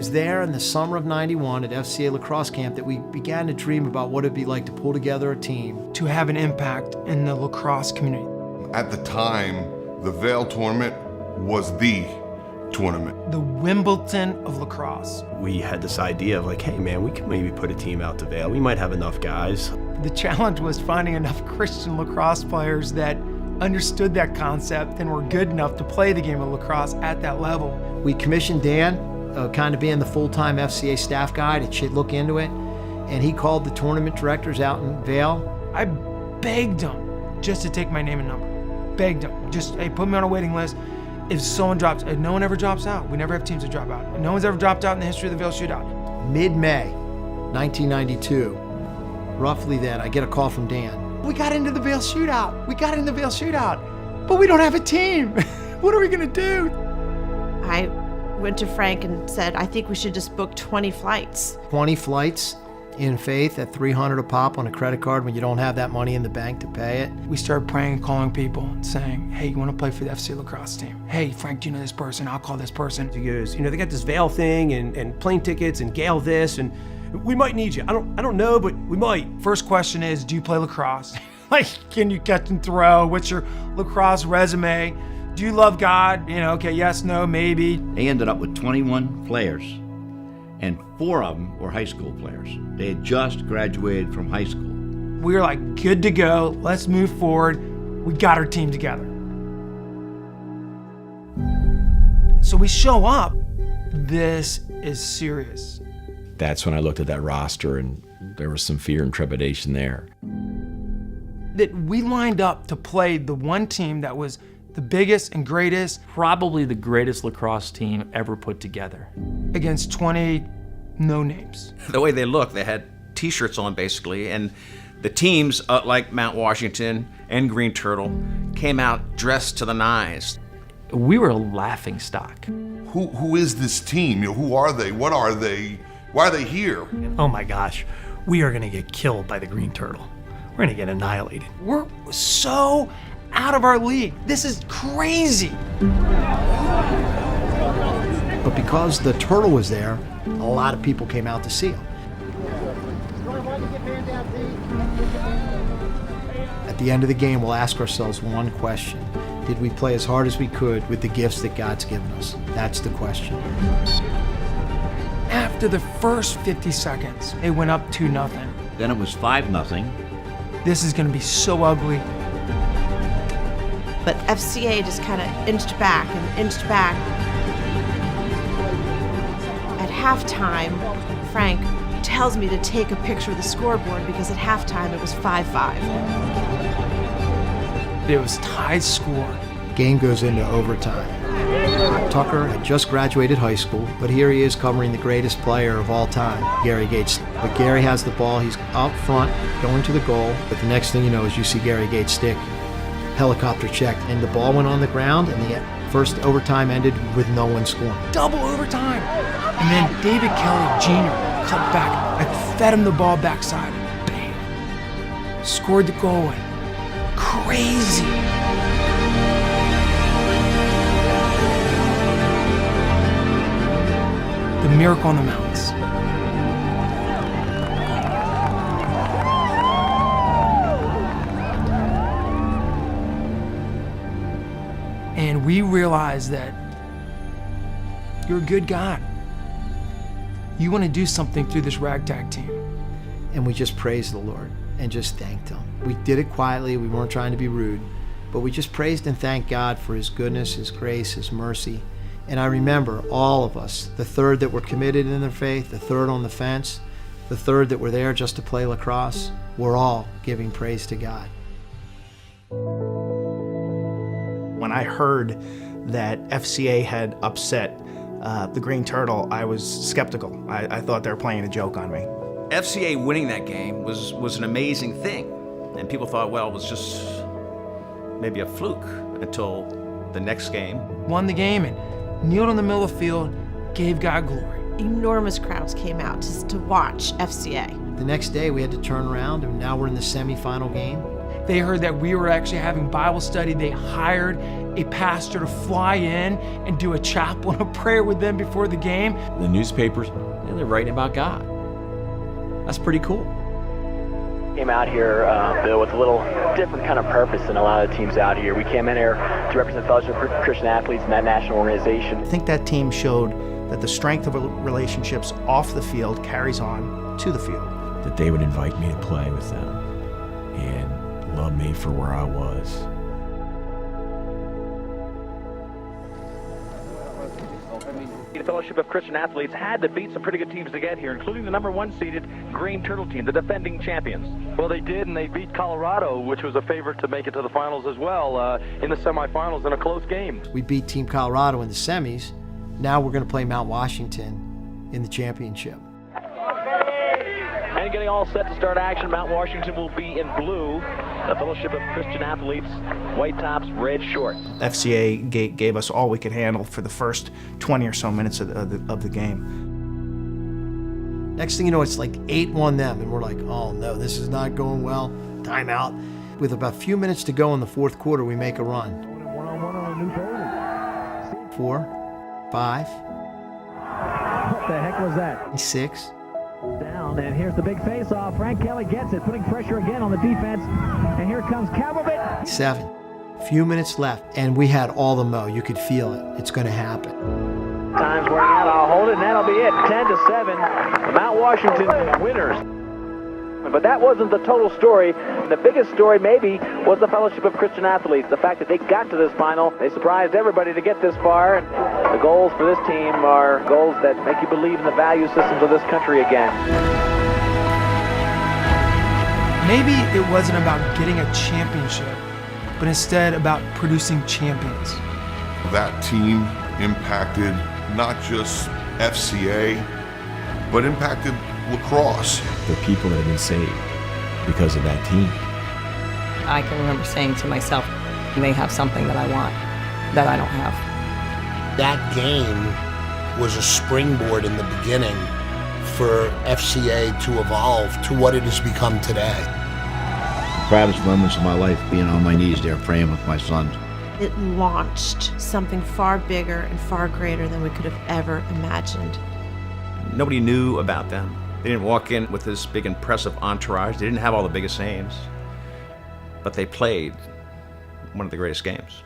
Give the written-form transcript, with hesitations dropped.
was there in the summer of '91 at FCA lacrosse camp that we began to dream about what it'd be like to pull together a team. To have an impact in the lacrosse community. At the time, the Vail tournament was the tournament. The Wimbledon of lacrosse. We had this idea of like, hey man, we can maybe put a team out to Vail. We might have enough guys. The challenge was finding enough Christian lacrosse players that understood that concept and were good enough to play the game of lacrosse at that level. We commissioned Dan, kind of being the full-time FCA staff guy, to look into it, and he called the tournament directors out in Vail. I begged them just to take my name and number. Begged them, just, hey, put me on a waiting list. If someone drops, no one ever drops out. We never have teams that drop out. No one's ever dropped out in the history of the Vail Shootout. Mid-May, 1992, roughly then, I get a call from Dan. We got into the Vail Shootout. We got into the Vail Shootout, but we don't have a team. What are we gonna do? I went to Frank and said, I think we should just book 20 flights. 20 flights in faith at $300 a pop on a credit card when you don't have that money in the bank to pay it. We started praying and calling people and saying, hey, you wanna play for the FCA lacrosse team? Hey, Frank, do you know this person? I'll call this person. He goes, they got this Vail thing and plane tickets and Gale this, and we might need you. I don't know, but we might. First question is, do you play lacrosse? Like, can you catch and throw? What's your lacrosse resume? Do you love God? Okay, yes, no, maybe. They ended up with 21 players, and 4 of them were high school players. They had just graduated from high school. We were like, good to go, let's move forward. We got our team together. So we show up, this is serious. That's when I looked at that roster and there was some fear and trepidation there. That we lined up to play the one team that was the biggest and greatest. Probably the greatest lacrosse team ever put together. Against 20 no-names. The way they looked, they had t-shirts on basically, and the teams like Mount Washington and Green Turtle came out dressed to the nines. We were a laughing stock. Who is this team? Who are they? What are they? Why are they here? Oh my gosh, we are gonna get killed by the Green Turtle. We're gonna get annihilated. We're so out of our league. This is crazy. But because the Turtle was there, a lot of people came out to see him. At the end of the game, we'll ask ourselves one question. Did we play as hard as we could with the gifts that God's given us? That's the question. After the first 50 seconds, it went up 2-0. Then it was 5-0. This is gonna be so ugly. But FCA just kind of inched back and inched back. At halftime, Frank tells me to take a picture of the scoreboard because at halftime it was 5-5. It was tied score. Game goes into overtime. Tucker had just graduated high school, but here he is covering the greatest player of all time, Gary Gates. But Gary has the ball, he's out front, going to the goal, but the next thing you know is you see Gary Gates' stick. Helicopter checked, and the ball went on the ground, and the first overtime ended with no one scoring. Double overtime! And then David Kelly Jr. cut back. I fed him the ball backside. Bam! Scored the goal. Crazy! The miracle on the mountains. And we realized that you're a good God. You want to do something through this ragtag team. And we just praised the Lord and just thanked him. We did it quietly, we weren't trying to be rude, but we just praised and thanked God for his goodness, his grace, his mercy. And I remember all of us, the third that were committed in their faith, the third on the fence, the third that were there just to play lacrosse, we're all giving praise to God. When I heard that FCA had upset the Green Turtle, I was skeptical. I thought they were playing a joke on me. FCA winning that game was an amazing thing, and people thought, well, it was just maybe a fluke until the next game. Won the game and kneeled in the middle of the field, gave God glory. Enormous crowds came out just to watch FCA. The next day we had to turn around, and now we're in the semifinal game. They heard that we were actually having Bible study. They hired a pastor to fly in and do a chapel and a prayer with them before the game. The newspapers, they're writing about God. That's pretty cool. Came out here, Bill, with a little different kind of purpose than a lot of the teams out here. We came in here to represent Fellowship for Christian Athletes and that national organization. I think that team showed that the strength of relationships off the field carries on to the field. That they would invite me to play with them and love me for where I was. The Fellowship of Christian Athletes had to beat some pretty good teams to get here, including the #1 seeded Green Turtle team, the defending champions. Well, they did, and they beat Colorado, which was a favorite to make it to the finals as well, in the semifinals in a close game. We beat Team Colorado in the semis. Now we're going to play Mount Washington in the championship. And getting all set to start action, Mount Washington will be in blue. The Fellowship of Christian Athletes, white tops, red shorts. FCA gave us all we could handle for the first 20 or so minutes of the game. Next thing you know, it's like 8-1 them, and we're like, oh no, this is not going well. Timeout. With about a few minutes to go in the fourth quarter, we make a run. 4, 5. What the heck was that? 6. Down, and here's the big face-off. Frank Kelly gets it, putting pressure again on the defense. And here comes Cavalbit. 7. Few minutes left, and we had all the mo. You could feel it. It's going to happen. Time's running out. I'll hold it, and that'll be it. 10-7. Mount Washington winners. But that wasn't the total story. The biggest story, maybe, was the Fellowship of Christian Athletes. The fact that they got to this final. They surprised everybody to get this far. The goals for this team are goals that make you believe in the value systems of this country again. Maybe it wasn't about getting a championship, but instead about producing champions. That team impacted not just FCA, but impacted lacrosse. The people that have been saved because of that team. I can remember saying to myself, they have something that I want, that I don't have. That game was a springboard in the beginning for FCA to evolve to what it has become today. The proudest moments of my life being on my knees there praying with my sons. It launched something far bigger and far greater than we could have ever imagined. Nobody knew about them. They didn't walk in with this big impressive entourage. They didn't have all the biggest names, but they played one of the greatest games.